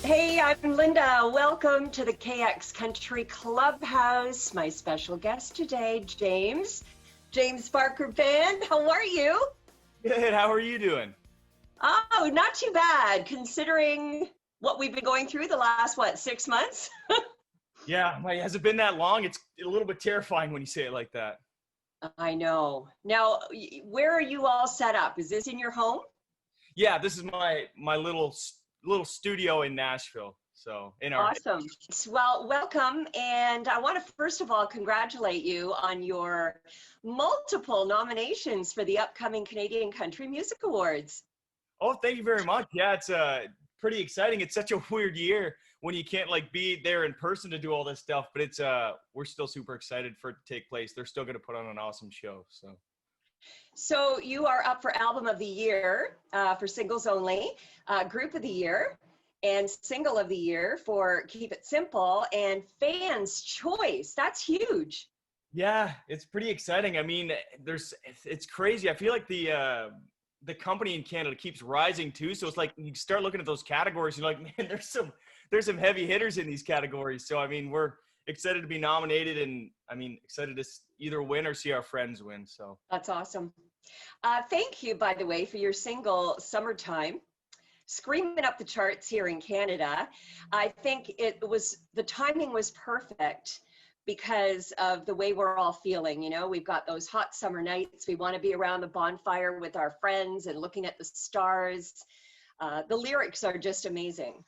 Hey, I'm Linda. Welcome to the KX Country Clubhouse. My special guest today, James. James Barker Band. How are you? Good. How are you doing? Oh, not too bad, considering what we've been going through the last, 6 months? Yeah, has it been that long? It's a little bit terrifying when you say it like that. I know. Now, where are you all set up? Is this in your home? Yeah, this is my little studio in Nashville. So in our Awesome. Well, welcome. And I want to first of all congratulate you on your multiple nominations for the upcoming Canadian Country Music Awards. Oh, thank you very much. Yeah, it's pretty exciting. It's such a weird year when you can't like be there in person to do all this stuff, but it's we're still super excited for it to take place. They're still going to put on an awesome show. So you are up for Album of the Year for Singles Only, Group of the Year, and Single of the Year for Keep It Simple, and Fans' Choice. That's huge. Yeah, it's pretty exciting. I mean, it's crazy. I feel like the company in Canada keeps rising too. So it's like you start looking at those categories, you're like, man, there's some heavy hitters in these categories. So I mean, we're excited to be nominated, and I mean, excited to either win or see our friends win. So That's awesome. Thank you, by the way, for your single Summertime, screaming up the charts here in Canada. I think the timing was perfect because of the way we're all feeling. You know, we've got those hot summer nights. We want to be around the bonfire with our friends and looking at the stars. The lyrics are just amazing.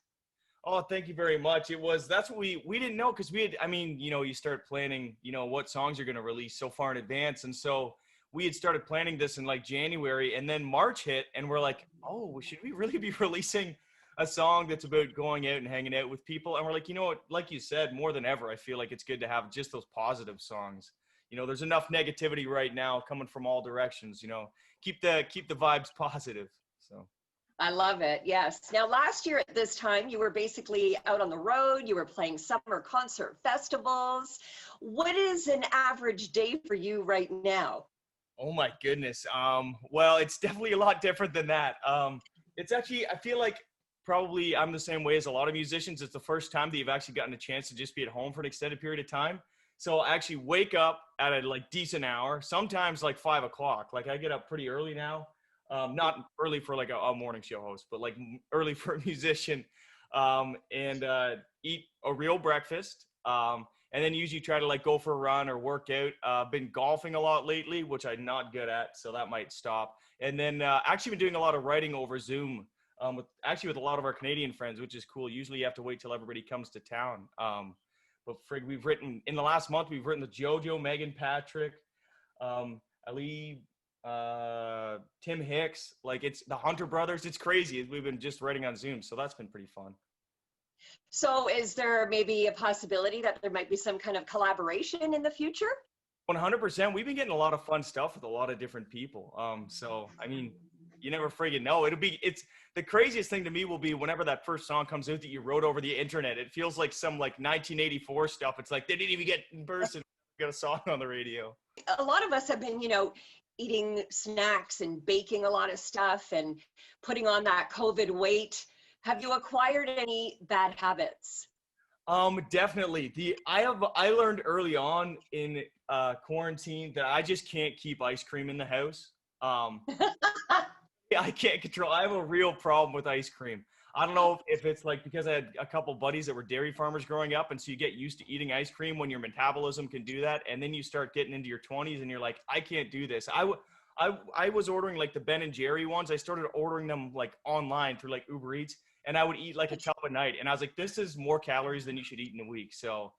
oh, thank you very much. That's what we didn't know, because I mean, you start planning, what songs you're going to release so far in advance. And so we had started planning this in like January, and then March hit, and we're like, oh, should we really be releasing a song that's about going out and hanging out with people? And we're like, you know what, like you said, more than ever, I feel like it's good to have just those positive songs. There's enough negativity right now coming from all directions, keep the vibes positive. So. I love it. Yes. Now, last year at this time, you were basically out on the road. You were playing summer concert festivals. What is an average day for you right now? Oh my goodness. Well, it's definitely a lot different than that. It's actually, I feel like probably I'm the same way as a lot of musicians. It's the first time that you've actually gotten a chance to just be at home for an extended period of time. So I actually wake up at a like decent hour, sometimes like 5 o'clock. Like I get up pretty early now. Not early for like a morning show host, but like early for a musician, and eat a real breakfast. And then usually try to like go for a run or work out. Been golfing a lot lately, which I'm not good at, so that might stop. And then actually been doing a lot of writing over Zoom, with a lot of our Canadian friends, which is cool. Usually you have to wait till everybody comes to town. But frig, we've written in the last month. We've written the JoJo, Megan Patrick, Ali, Tim Hicks. Like it's the Hunter brothers. It's crazy. We've been just writing on Zoom, so that's been pretty fun. So is there maybe a possibility that there might be some kind of collaboration in the future? 100%. We've been getting a lot of fun stuff with a lot of different people. So I mean, you never friggin' know. It's the craziest thing to me will be whenever that first song comes out that you wrote over the internet. It feels like some like 1984 stuff. It's like they didn't even get in person. Got a song on the radio. A lot of us have been, eating snacks and baking a lot of stuff and putting on that COVID weight. Have you acquired any bad habits? Definitely. I learned early on in quarantine that I just can't keep ice cream in the house. I can't control. I have a real problem with ice cream. I don't know if it's like because I had a couple buddies that were dairy farmers growing up, and so you get used to eating ice cream when your metabolism can do that, and then you start getting into your 20s and you're like, I can't do this. I was ordering like the Ben and Jerry ones. I started ordering them like online through like Uber Eats, and I would eat like a tub a night, and I was like, this is more calories than you should eat in a week. So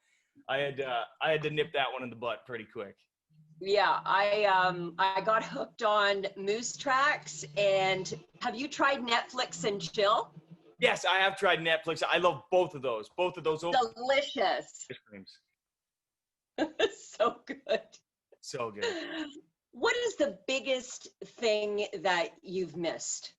I had to nip that one in the butt pretty quick. Yeah, I got hooked on Moose Tracks. And have you tried Netflix and Chill? Yes, I have tried Netflix. I love both of those. Both of those. Delicious. Ice creams. So good. So good. What is the biggest thing that you've missed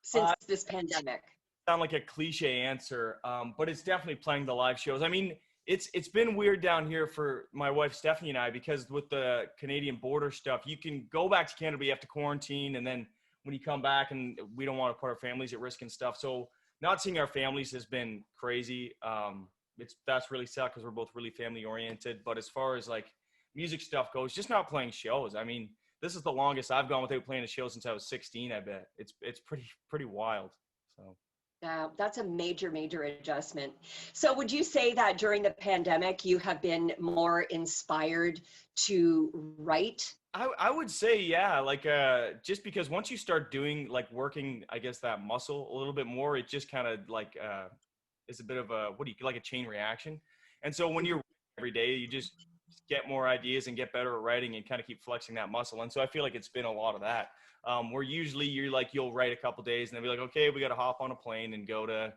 since this pandemic? Sound like a cliche answer, but it's definitely playing the live shows. I mean, it's been weird down here for my wife Stephanie and I, because with the Canadian border stuff, you can go back to Canada, but you have to quarantine, and then when you come back, and we don't want to put our families at risk and stuff. So not seeing our families has been crazy. That's really sad because we're both really family oriented. But as far as like music stuff goes, just not playing shows. I mean, this is the longest I've gone without playing a show since I was 16. I bet it's pretty wild. So. That's a major, major adjustment. So would you say that during the pandemic, you have been more inspired to write? I would say, yeah, like, just because once you start doing, like, working, I guess, that muscle a little bit more, it just kind of like, is a bit of a, like a chain reaction. And so when you're every day, you just get more ideas and get better at writing and kind of keep flexing that muscle. And so I feel like it's been a lot of that. Where usually you'll write a couple days and then be like, okay, we got to hop on a plane and go to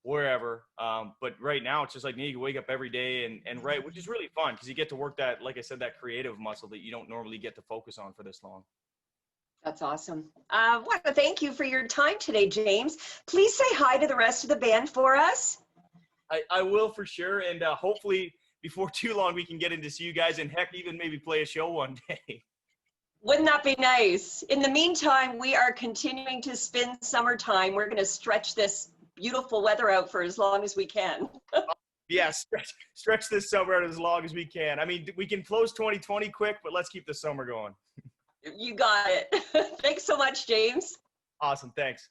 wherever. But right now it's just like you wake up every day and write, which is really fun because you get to work that, like I said, that creative muscle that you don't normally get to focus on for this long. That's awesome. I want to thank you for your time today, James. Please say hi to the rest of the band for us. I will for sure. And hopefully before too long, we can get in to see you guys and heck, even maybe play a show one day. Wouldn't that be nice? In the meantime, we are continuing to spin summertime. We're going to stretch this beautiful weather out for as long as we can. Yeah, stretch this summer out as long as we can. I mean, we can close 2020 quick, but let's keep the summer going. You got it. Thanks so much, James. Awesome. Thanks.